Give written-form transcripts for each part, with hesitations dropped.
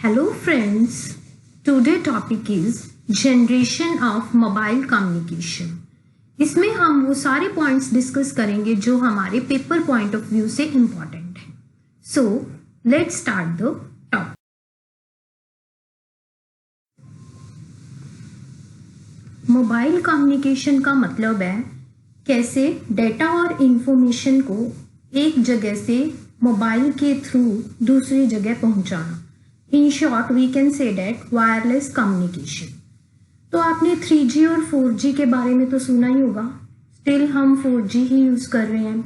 Hello friends, today topic is generation of mobile communication. इसमें हम वो सारे पॉइंट्स डिस्कस करेंगे जो हमारे पेपर पॉइंट ऑफ व्यू से इम्पोर्टेंट है. So let's start the topic. Mobile communication का मतलब है कैसे डेटा और इंफॉर्मेशन को एक जगह से मोबाइल के थ्रू दूसरी जगह पहुंचाना. In short we can say that wireless communication. तो आपने 3G और 4G के बारे में तो सुना ही होगा. स्टिल हम 4G ही यूज कर रहे हैं.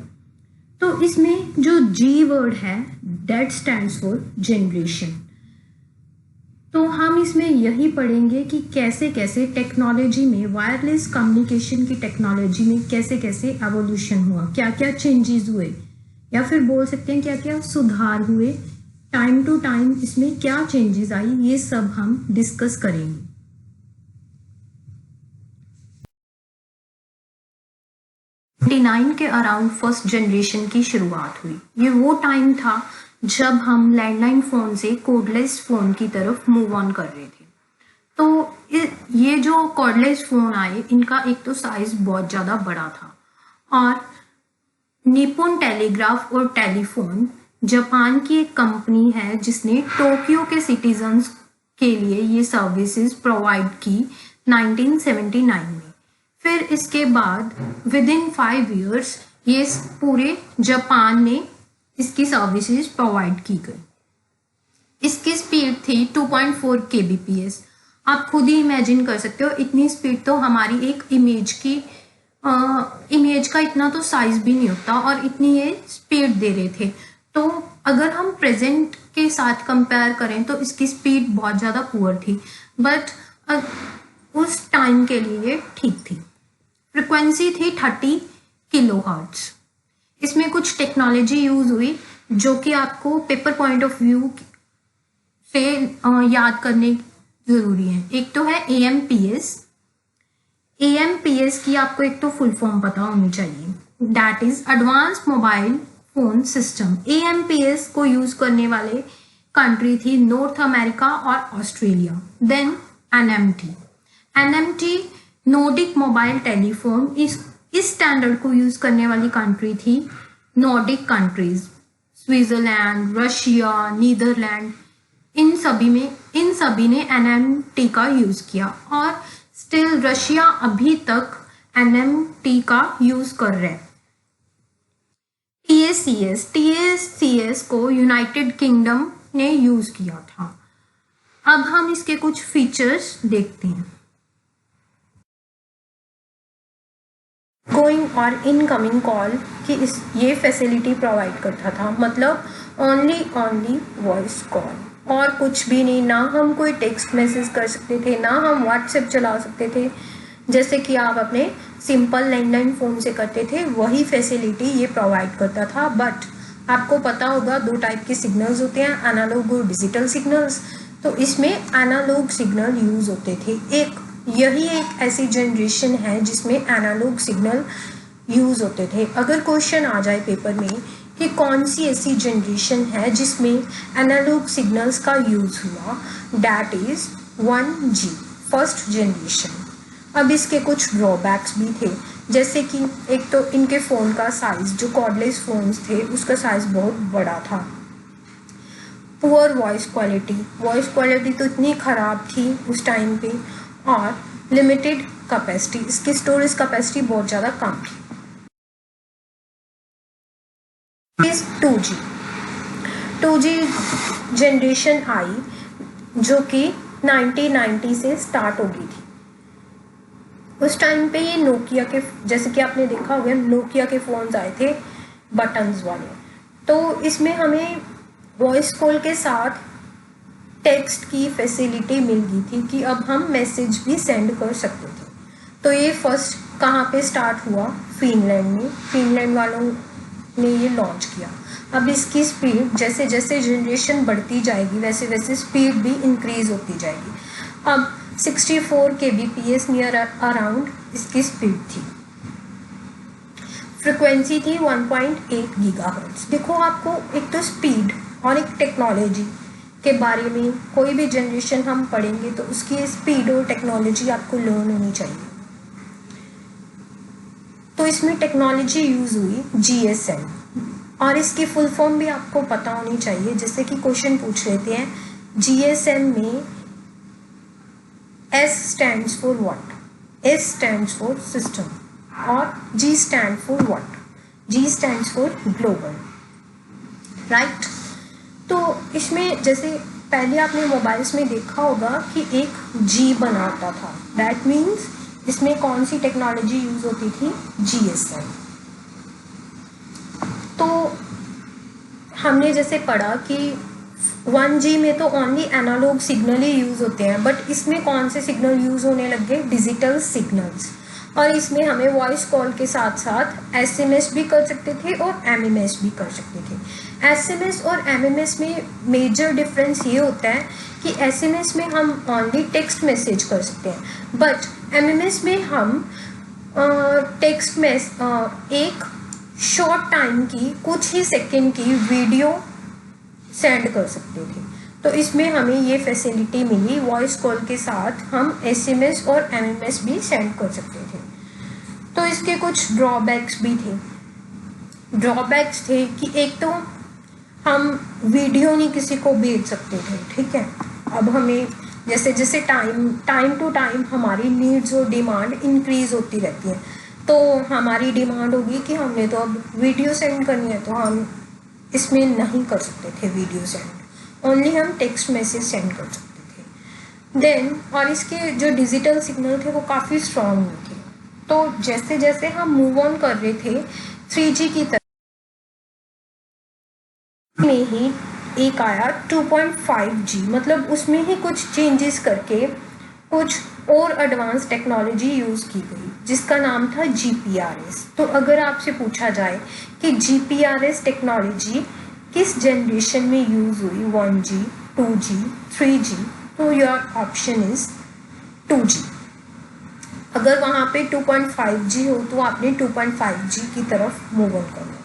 तो इसमें जो G वर्ड है दैट स्टैंड्स फॉर जनरेशन. तो हम इसमें यही पढ़ेंगे कि कैसे कैसे टेक्नोलॉजी में वायरलेस कम्युनिकेशन की टेक्नोलॉजी में कैसे कैसे एवोल्यूशन हुआ, क्या क्या चेंजेस हुए या फिर बोल सकते हैं क्या क्या सुधार हुए, टाइम टू टाइम इसमें क्या चेंजेस आई, ये सब हम डिस्कस करेंगे. के अराउंड फर्स्ट जनरेशन की शुरुआत हुई. ये वो टाइम था जब हम लैंडलाइन फोन से कोडलेस फोन की तरफ मूव ऑन कर रहे थे. तो ये जो कॉर्डलेस फोन आए इनका एक तो साइज बहुत ज्यादा बड़ा था और निप्पॉन टेलीग्राफ और टेलीफोन जापान की एक कंपनी है जिसने टोक्यो के सिटीजन्स के लिए ये सर्विसेज प्रोवाइड की 1979 में. फिर इसके बाद विद इन 5 years ये पूरे जापान में इसकी सर्विसेज प्रोवाइड की गई. इसकी स्पीड थी 2.4 kbps. आप खुद ही इमेजिन कर सकते हो इतनी स्पीड तो हमारी एक इमेज का इतना तो साइज भी नहीं होता और इतनी ये स्पीड दे रहे थे. तो अगर हम प्रेजेंट के साथ कंपेयर करें तो इसकी स्पीड बहुत ज़्यादा पुअर थी बट उस टाइम के लिए ठीक थी. फ्रिक्वेंसी थी 30 kHz. इसमें कुछ टेक्नोलॉजी यूज हुई जो कि आपको पेपर पॉइंट ऑफ व्यू से याद करने जरूरी है. एक तो है AMPS. AMPS की आपको एक तो फुल फॉर्म पता होनी चाहिए, that is advanced mobile phone system. AMPS को यूज करने वाले कंट्री थी नॉर्थ अमेरिका और Australia. Then NMT Nordic mobile telephone. इस स्टैंडर्ड को यूज करने वाली कंट्री थी Nordic countries, Switzerland, Russia, Netherlands. इन सभी ने NMT का यूज किया और स्टिल रशिया अभी तक NMT का यूज कर रहे हैं. TSCS को यूनाइटेड किंगडम ने यूज किया था. अब हम इसके कुछ फीचर्स देखते हैं. गोइंग और इनकमिंग कॉल की ये फैसिलिटी प्रोवाइड करता था. मतलब ओनली वॉइस कॉल और कुछ भी नहीं. ना हम कोई टेक्स्ट मैसेज कर सकते थे, ना हम व्हाट्सएप चला सकते थे जैसे कि आप अपने सिंपल लैंडलाइन फ़ोन से करते थे. वही फैसिलिटी ये प्रोवाइड करता था. बट आपको पता होगा 2 टाइप के सिग्नल्स होते हैं, एनालॉग और डिजिटल सिग्नल्स. तो इसमें एनालॉग सिग्नल यूज़ होते थे. यही एक ऐसी जनरेशन है जिसमें एनालॉग सिग्नल यूज़ होते थे. अगर क्वेश्चन आ जाए पेपर में कि कौन सी ऐसी जनरेशन है जिसमें एनालॉग सिग्नल्स का यूज़ हुआ, that is 1G, first generation. अब इसके कुछ ड्रॉबैक्स भी थे जैसे कि एक तो इनके फ़ोन का साइज़, जो कॉर्डलेस फ़ोन्स थे उसका साइज़ बहुत बड़ा था. पुअर वॉइस क्वालिटी तो इतनी ख़राब थी उस टाइम पे. और लिमिटेड कैपेसिटी, इसकी स्टोरेज कैपेसिटी बहुत ज़्यादा कम थी. 2G जनरेशन आई जो कि 1990 से स्टार्ट हो गई थी. उस टाइम पे ये नोकिया के, जैसे कि आपने देखा होगा नोकिया के फ़ोन्स आए थे बटन्स वाले. तो इसमें हमें वॉइस कॉल के साथ टेक्स्ट की फैसिलिटी मिल गई थी कि अब हम मैसेज भी सेंड कर सकते थे. तो ये फर्स्ट कहाँ पे स्टार्ट हुआ, फिनलैंड में. फिनलैंड वालों ने ये लॉन्च किया. अब इसकी स्पीड जैसे जैसे जनरेशन बढ़ती जाएगी वैसे वैसे स्पीड भी इंक्रीज होती जाएगी. अब 64 kbps नियर अराउंड इसकी स्पीड थी. फ्रिक्वेंसी थी 1.8 GHz. देखो आपको एक तो स्पीड और एक टेक्नोलॉजी के बारे में कोई भी जनरेशन हम पढ़ेंगे तो उसकी स्पीड और टेक्नोलॉजी आपको लर्न होनी चाहिए। तो इसमें टेक्नोलॉजी यूज़ हुई GSM, और इसकी फुल फॉर्म भी आपको पता होनी चाहिए। जैसे कि क्वेश्चन पूछ लेते हैं, GSM में S stands for what? S stands for system, और G stands for what? G stands for global, right? तो इसमें जैसे पहले आपने मोबाइल्स में देखा होगा कि एक G बना होता था, दैट मीन्स इसमें कौन सी टेक्नोलॉजी यूज़ होती थी? GSM। तो हमने जैसे पढ़ा कि 1G में तो ओनली एनालॉग सिग्नल ही यूज़ होते हैं, बट इसमें कौन से सिग्नल यूज़ होने लग गए? Digital signals. और इसमें हमें वॉइस कॉल के साथ साथ SMS भी कर सकते थे और MMS भी कर सकते थे। SMS और MMS में मेजर डिफरेंस ये होता है कि SMS में हम ओनली टेक्स्ट मैसेज कर सकते हैं, बट MMS में हम टेक्स्ट में एक शॉर्ट टाइम की, कुछ ही सेकंड की वीडियो सेंड कर सकते थे। तो इसमें हमें ये फैसिलिटी मिली, वॉइस कॉल के साथ हम SMS और MMS भी सेंड कर सकते थे। तो इसके कुछ ड्रॉबैक्स भी थे। ड्रॉबैक्स थे कि एक तो हम वीडियो नहीं किसी को भेज सकते थे, ठीक है। अब हमें जैसे जैसे टाइम टू टाइम हमारी नीड्स और डिमांड इंक्रीज होती रहती है, तो हमारी डिमांड होगी कि हमने तो अब वीडियो सेंड करनी है, तो हम इसमें नहीं कर सकते थे वीडियो सेंड, ओनली हम टेक्स्ट मैसेज सेंड कर सकते थे। देन और इसके जो डिजिटल सिग्नल थे वो काफ़ी स्ट्रॉन्ग थे। तो जैसे जैसे हम मूव ऑन कर रहे थे 3G की तरफ में ही एक आया 2.5G, मतलब उसमें ही कुछ चेंजेस करके कुछ और एडवांस टेक्नोलॉजी यूज़ की गई जिसका नाम था GPRS। तो अगर आपसे पूछा जाए कि GPRS टेक्नोलॉजी किस जनरेशन में यूज़ हुई, 1G, 2G, 3G, तो योर ऑप्शन इज 2G। अगर वहाँ पे 2.5G हो तो आपने 2.5G की तरफ मूव ऑन करना।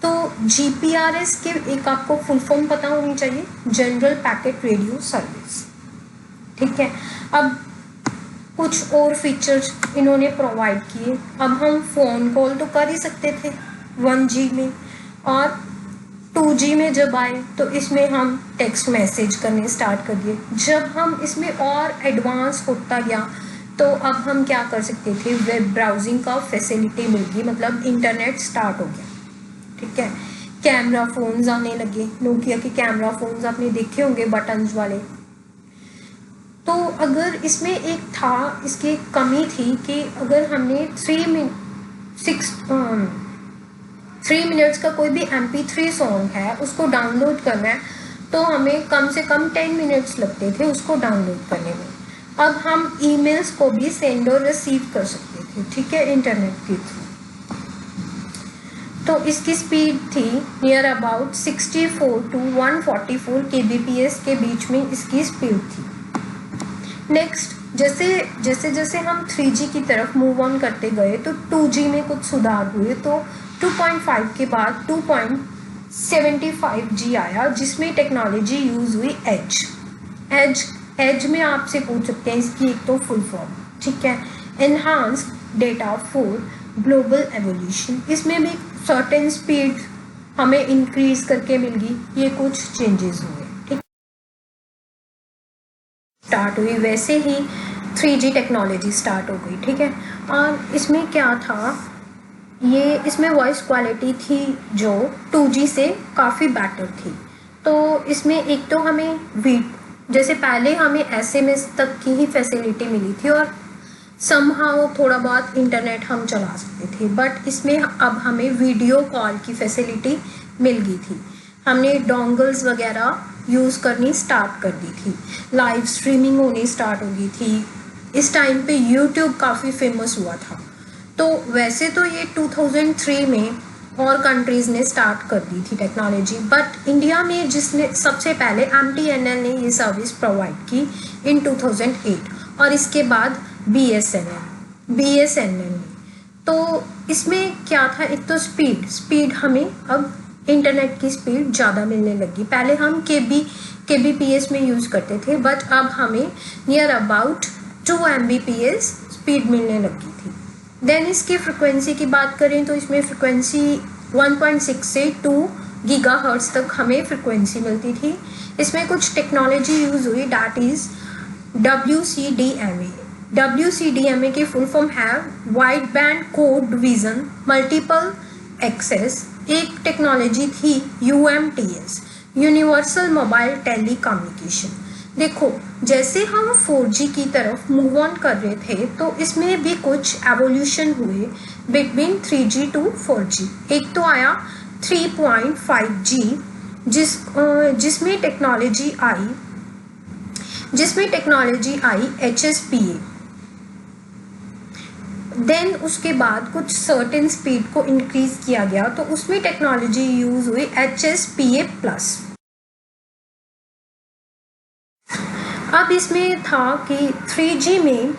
तो GPRS के एक आपको फुल फॉर्म पता होनी चाहिए, जनरल पैकेट रेडियो सर्विस, ठीक है। अब कुछ और फीचर्स इन्होंने प्रोवाइड किए। अब हम फ़ोन कॉल तो कर ही सकते थे 1G में, और 2G में जब आए तो इसमें हम टेक्स्ट मैसेज करने स्टार्ट कर दिए। जब हम इसमें और एडवांस होता गया तो अब हम क्या कर सकते थे, वेब ब्राउजिंग का फैसिलिटी मिल गई, मतलब इंटरनेट स्टार्ट हो गया, ठीक है। कैमरा फ़ोन्स आने लगे, नोकिया के कैमरा फ़ोन्स आपने देखे होंगे बटन्स वाले। तो अगर इसमें एक था, इसकी एक कमी थी कि अगर हमने 3 मिनट्स का कोई भी MP3 सॉन्ग है उसको डाउनलोड करना है तो हमें कम से कम 10 मिनट्स लगते थे उसको डाउनलोड करने में। अब हम ईमेल्स को भी सेंड और रिसीव कर सकते थे, ठीक है, इंटरनेट के थ्रू। तो इसकी स्पीड थी नियर अबाउट 64 to 144 kbps के बीच में इसकी स्पीड थी। नेक्स्ट जैसे जैसे हम 3G की तरफ मूव ऑन करते गए तो 2G में कुछ सुधार हुए, तो 2.5 के बाद 2.75G आया जिसमें टेक्नोलॉजी यूज़ हुई एज में आपसे पूछ सकते हैं इसकी एक तो फुल फॉर्म, ठीक है, enhanced data for global evolution. इसमें भी सर्टेन स्पीड हमें इंक्रीज करके मिल गई, ये कुछ चेंजेस हुए, ठीक। स्टार्ट हुई वैसे ही 3G टेक्नोलॉजी स्टार्ट हो गई, ठीक है। और इसमें क्या था, ये इसमें वॉइस क्वालिटी थी जो 2G से काफ़ी बेटर थी। तो इसमें एक तो हमें जैसे पहले हमें SMS तक की ही फैसिलिटी मिली थी और समहाउ थोड़ा बहुत इंटरनेट हम चला सकते थे, बट इसमें अब हमें वीडियो कॉल की फैसिलिटी मिल गई थी। हमने डोंगल्स वगैरह यूज़ करनी स्टार्ट कर दी थी, लाइव स्ट्रीमिंग होनी स्टार्ट हो गई थी। इस टाइम पे यूट्यूब काफ़ी फेमस हुआ था। तो वैसे तो ये 2003 में और कंट्रीज़ ने स्टार्ट कर दी थी टेक्नोलॉजी, बट इंडिया में जिसने सबसे पहले MTNL ने ये सर्विस प्रोवाइड की इन 2008, और इसके बाद BSNL ने। तो इसमें क्या था, एक तो स्पीड हमें अब इंटरनेट की स्पीड ज़्यादा मिलने लगी। पहले हम kbps में यूज़ करते थे, बट अब हमें नियर अबाउट 2 mbps स्पीड मिलने लगी थी। देन इसकी फ्रिक्वेंसी की बात करें तो इसमें फ्रिक्वेंसी 1.6 से 2 गीगाहर्ट्ज़ तक हमें फ्रिक्वेंसी मिलती थी। इसमें कुछ टेक्नोलॉजी यूज़ हुई, डैट इज़ WCDMA। WCDMA की फुल फॉर्म है wide band code division multiple access. एक टेक्नोलॉजी थी UMTS, universal mobile telecommunication. देखो, जैसे हम 4G की तरफ मूव ऑन कर रहे थे तो इसमें भी कुछ एवोल्यूशन हुए बिटवीन 3G टू 4G। एक तो आया 3.5G जिसमें टेक्नोलॉजी आई HSPA। देन उसके बाद कुछ सर्टेन स्पीड को इंक्रीज किया गया तो उसमें टेक्नोलॉजी यूज हुई HSPA+। अब इसमें था कि 3G में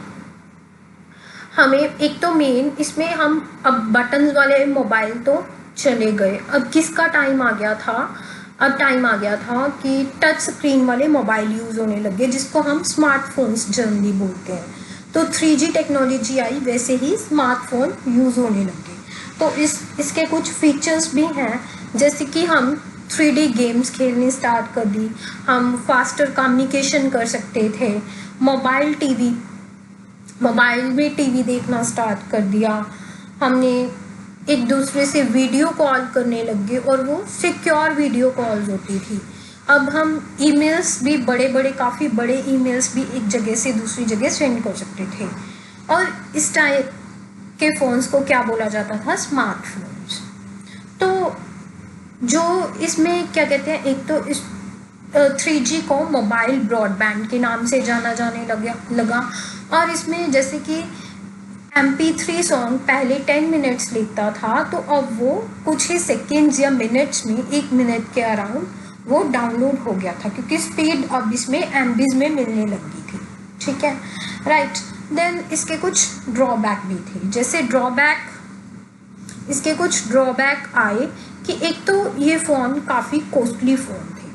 हमें एक तो मेन इसमें हम अब बटन्स वाले मोबाइल तो चले गए। अब किसका टाइम आ गया था? अब टाइम आ गया था कि टच स्क्रीन वाले मोबाइल यूज़ होने लगे, जिसको हम स्मार्टफोन्स जनरली बोलते हैं। तो 3G टेक्नोलॉजी आई, वैसे ही स्मार्टफोन यूज़ होने लगे। तो इसके कुछ फीचर्स भी हैं, जैसे कि हम 3D गेम्स खेलनी स्टार्ट कर दी, हम फास्टर कम्युनिकेशन कर सकते थे, मोबाइल में टीवी देखना स्टार्ट कर दिया, हमने एक दूसरे से वीडियो कॉल करने लगे और वो सिक्योर वीडियो कॉल्स होती थी। अब हम ईमेल्स भी काफ़ी बड़े ईमेल्स भी एक जगह से दूसरी जगह सेंड कर सकते थे। और इस टाइप के फ़ोन्स को क्या बोला जाता था? स्मार्टफोन्स। तो जो इसमें क्या कहते हैं, एक तो इस 3G को मोबाइल ब्रॉडबैंड के नाम से जाना जाने लगा। और इसमें जैसे कि MP3 सॉन्ग पहले 10 मिनट्स लेता था, तो अब वो कुछ ही सेकेंड्स या मिनट्स में, 1 मिनट के अराउंड वो डाउनलोड हो गया था, क्योंकि स्पीड अब इसमें MBs में मिलने लगी थी। ठीक है, राइट। देन इसके कुछ ड्रॉबैक भी थे, जैसे इसके कुछ ड्रॉबैक आए कि एक तो ये फ़ोन काफ़ी कॉस्टली फ़ोन थे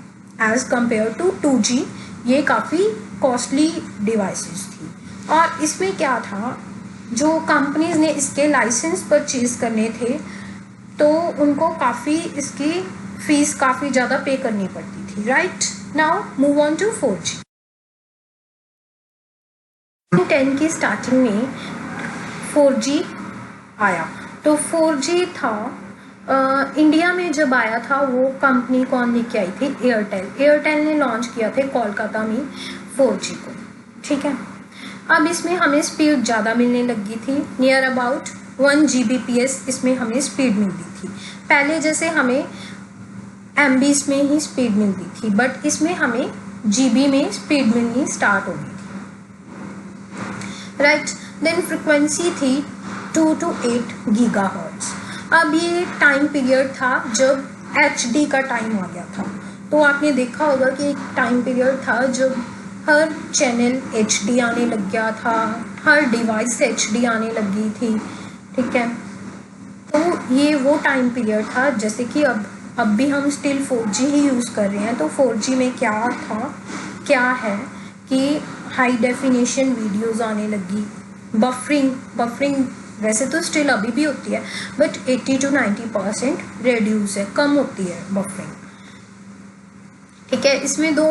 एज़ कम्पेयर टू 2G। ये काफ़ी कॉस्टली डिवाइसेस थी। और इसमें क्या था, जो कंपनीज ने इसके लाइसेंस परचेज करने थे तो उनको काफ़ी इसकी फीस काफ़ी ज़्यादा पे करनी पड़ती थी। Right, now move on to 4G। 10 की स्टार्टिंग में 4G आया। तो 4G था इंडिया में जब आया था, वो कंपनी कौन लेके आई थी? एयरटेल ने लॉन्च किया था कोलकाता में 4G को। ठीक है, अब इसमें हमें स्पीड ज़्यादा मिलने लगी थी, नियर अबाउट 1 Gbps इसमें हमें स्पीड मिलती थी। पहले जैसे हमें MBs में ही स्पीड मिलती थी, बट इसमें हमें GB में स्पीड मिलनी स्टार्ट हो गई थी। राइट, देन फ्रिक्वेंसी थी 2 to 8 गीगाहर्ट्ज़। अब ये टाइम पीरियड था जब HD का टाइम आ गया था। तो आपने देखा होगा कि एक टाइम पीरियड था जब हर चैनल HD आने लग गया था, हर डिवाइस HD आने लगी थी। ठीक है, तो ये वो टाइम पीरियड था। जैसे कि अब भी हम स्टिल 4G ही यूज़ कर रहे हैं। तो 4G में क्या है कि हाई डेफिनेशन वीडियोस आने लगी, बफरिंग वैसे तो स्टिल अभी भी होती है, बट 80 to 90% रेड्यूस है, कम होती है बफरिंग। ठीक है, इसमें 2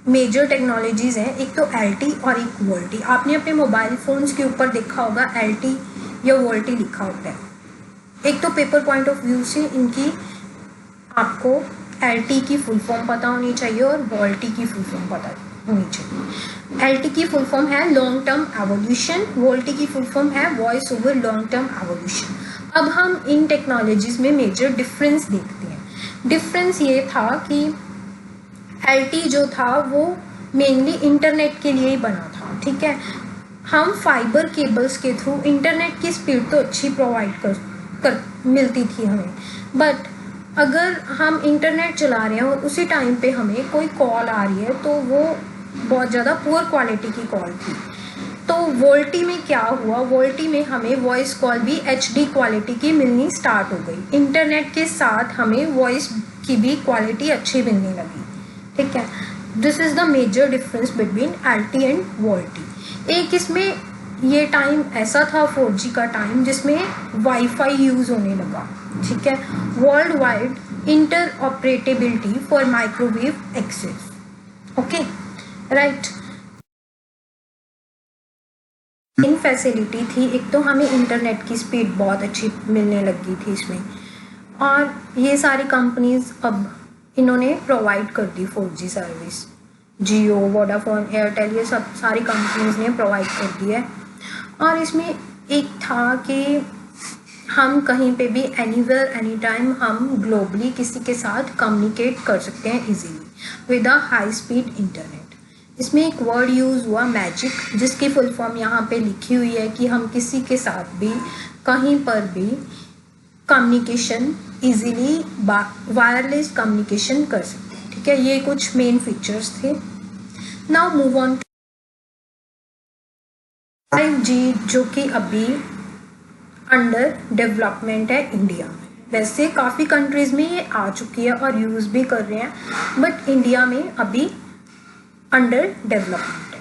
मेजर टेक्नोलॉजीज़ हैं, एक तो LT और एक VoLTE। आपने अपने मोबाइल फ़ोन्स के ऊपर देखा होगा LT या VoLTE लिखा होता है। एक तो पेपर पॉइंट ऑफ व्यू से इनकी आपको LT की फुल फॉर्म पता होनी चाहिए और VoLTE की फुल फॉर्म पता होनी चाहिए। LT की फुल फॉर्म है लॉन्ग टर्म एवोल्यूशन, VoLTE की फुल फॉर्म है voice over long term evolution. अब हम इन टेक्नोलॉजीज़ में मेजर डिफरेंस देखते हैं। डिफरेंस ये था कि LT जो था वो मेनली इंटरनेट के लिए ही बना था। ठीक है, हम फाइबर केबल्स के थ्रू इंटरनेट की स्पीड तो अच्छी प्रोवाइड कर मिलती थी हमें, बट अगर हम इंटरनेट चला रहे हैं और उसी टाइम पे हमें कोई कॉल आ रही है तो वो बहुत ज़्यादा पुअर क्वालिटी की कॉल थी। तो VoLTE में क्या हुआ, VoLTE में हमें वॉइस कॉल भी HD क्वालिटी की मिलनी स्टार्ट हो गई। इंटरनेट के साथ हमें वॉइस की भी क्वालिटी अच्छी मिलने लगी। ठीक है, this is the major difference between LTE and VoLTE. एक इसमें ये टाइम ऐसा था 4G का टाइम जिसमें वाईफाई यूज़ होने लगा, ठीक है. World wide interoperability for microwave access. Okay, right. इन फैसिलिटी थी. एक तो हमें इंटरनेट की स्पीड बहुत अच्छी मिलने लगी थी इसमें, और ये सारी कंपनीज अब इन्होंने प्रोवाइड कर दी 4G सर्विस. जियो, वोडाफोन, एयरटेल, ये सब सारी कंपनीज ने प्रोवाइड कर दी है. और इसमें एक था कि हम कहीं पे भी एनीवेयर एनी टाइम हम ग्लोबली किसी के साथ कम्युनिकेट कर सकते हैं easily with a high speed internet. इसमें एक वर्ड यूज़ हुआ मैजिक, जिसकी फुल फॉर्म यहाँ पे लिखी हुई है कि हम किसी के साथ भी कहीं पर भी कम्युनिकेशन इजीली वायरलेस कम्युनिकेशन कर सकते हैं, ठीक है. ये कुछ मेन फीचर्स थे. नाउ मूव ऑन 5G, जो कि अभी अंडर डेवलपमेंट है इंडिया में. वैसे काफ़ी कंट्रीज़ में ये आ चुकी है और यूज़ भी कर रहे हैं, बट इंडिया में अभी अंडर डेवलपमेंट है.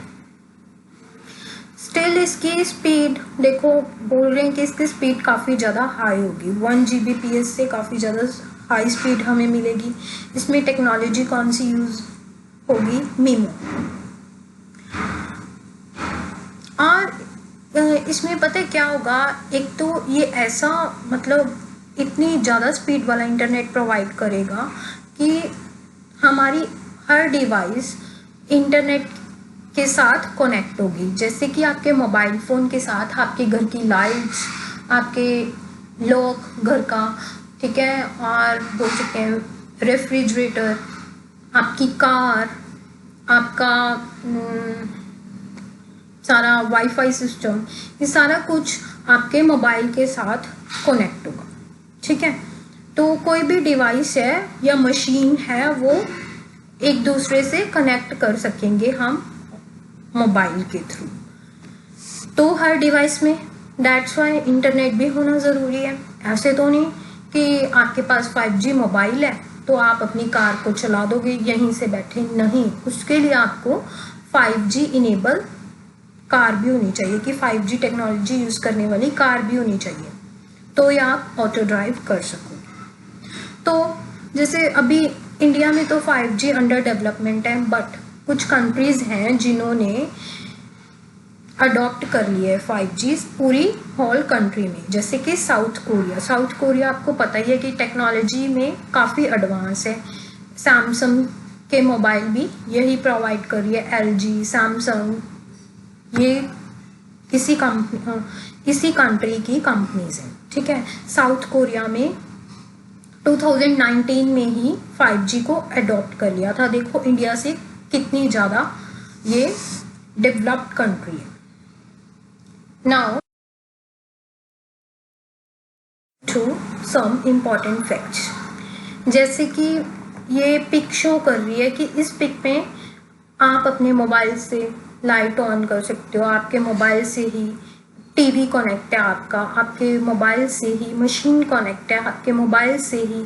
स्टिल इसकी स्पीड देखो, बोल रहे हैं कि इसकी स्पीड काफ़ी ज़्यादा हाई होगी. 1 Gbps से काफ़ी ज़्यादा हाई स्पीड हमें मिलेगी. इसमें टेक्नोलॉजी कौन सी यूज़ होगी? मीमो. और इसमें पता है क्या होगा, एक तो ये ऐसा मतलब इतनी ज़्यादा स्पीड वाला इंटरनेट प्रोवाइड करेगा कि हमारी हर डिवाइस इंटरनेट के साथ कनेक्ट होगी. जैसे कि आपके मोबाइल फ़ोन के साथ आपके घर की लाइट्स, आपके लॉक घर का, ठीक है, और बोल सकते हैं रेफ्रिजरेटर, आपकी कार, आपका सारा वाईफाई सिस्टम, ये सारा कुछ आपके मोबाइल के साथ कनेक्ट होगा, ठीक है. तो कोई भी डिवाइस है या मशीन है वो एक दूसरे से कनेक्ट कर सकेंगे हम मोबाइल के थ्रू. तो हर डिवाइस में दैट्स वाई इंटरनेट भी होना ज़रूरी है. ऐसे तो नहीं कि आपके पास 5G मोबाइल है तो आप अपनी कार को चला दोगे यहीं से बैठे, नहीं. उसके लिए आपको 5G इनेबल कार भी होनी चाहिए, कि 5G टेक्नोलॉजी यूज़ करने वाली कार भी होनी चाहिए, तो ये आप ऑटो ड्राइव कर सको. तो जैसे अभी इंडिया में तो 5G अंडर डेवलपमेंट है, बट कुछ कंट्रीज़ हैं जिन्होंने अडॉप्ट कर लिया है 5G पूरी होल कंट्री में. जैसे कि साउथ कोरिया. साउथ कोरिया आपको पता ही है कि टेक्नोलॉजी में काफ़ी एडवांस है. सैमसंग के मोबाइल भी यही प्रोवाइड कर रही है. LG, सैमसंग, ये इसी कंट्री की कंपनीज हैं, ठीक है. साउथ कोरिया में 2019 में ही 5G को अडॉप्ट कर लिया था. देखो इंडिया से कितनी ज़्यादा ये डेवलप्ड कंट्री है. Now to some important facts. जैसे कि ये पिक शो कर रही है कि इस पिक में आप अपने मोबाइल से लाइट ऑन कर सकते हो, आपके मोबाइल से ही टीवी कनेक्ट है आपका, आपके मोबाइल से ही मशीन कनेक्ट है, आपके मोबाइल से ही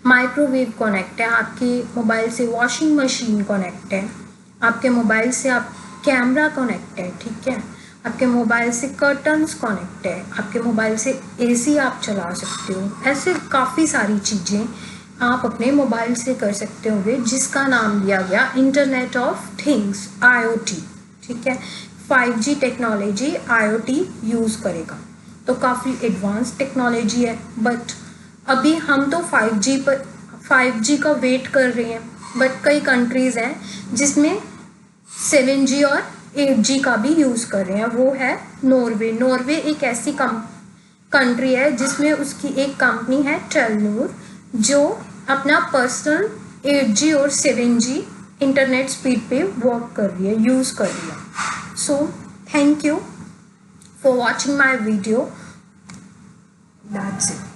माइक्रोवेव कनेक्ट है, आपके मोबाइल से वॉशिंग मशीन कनेक्ट है, आपके मोबाइल से आप कैमरा कनेक्ट है, ठीक है, आपके मोबाइल से कर्टन्स कनेक्ट है, आपके मोबाइल से AC आप चला सकते हो. ऐसे काफ़ी सारी चीज़ें आप अपने मोबाइल से कर सकते होंगे, जिसका नाम दिया गया इंटरनेट ऑफ थिंग्स, IoT, ठीक है. 5G टेक्नोलॉजी IoT यूज़ करेगा, तो काफ़ी एडवांस टेक्नोलॉजी है. बट अभी हम तो 5G का वेट कर रहे हैं, बट कई कंट्रीज़ हैं जिसमें 7G और 8G का भी यूज़ कर रहे हैं. वो है नॉर्वे. नॉर्वे एक ऐसी कंट्री है जिसमें उसकी एक कंपनी है टेलनूर, जो अपना पर्सनल 8G और 7G इंटरनेट स्पीड पे वर्क कर रही है, यूज़ कर रही है. So thank you for watching my video. That's it.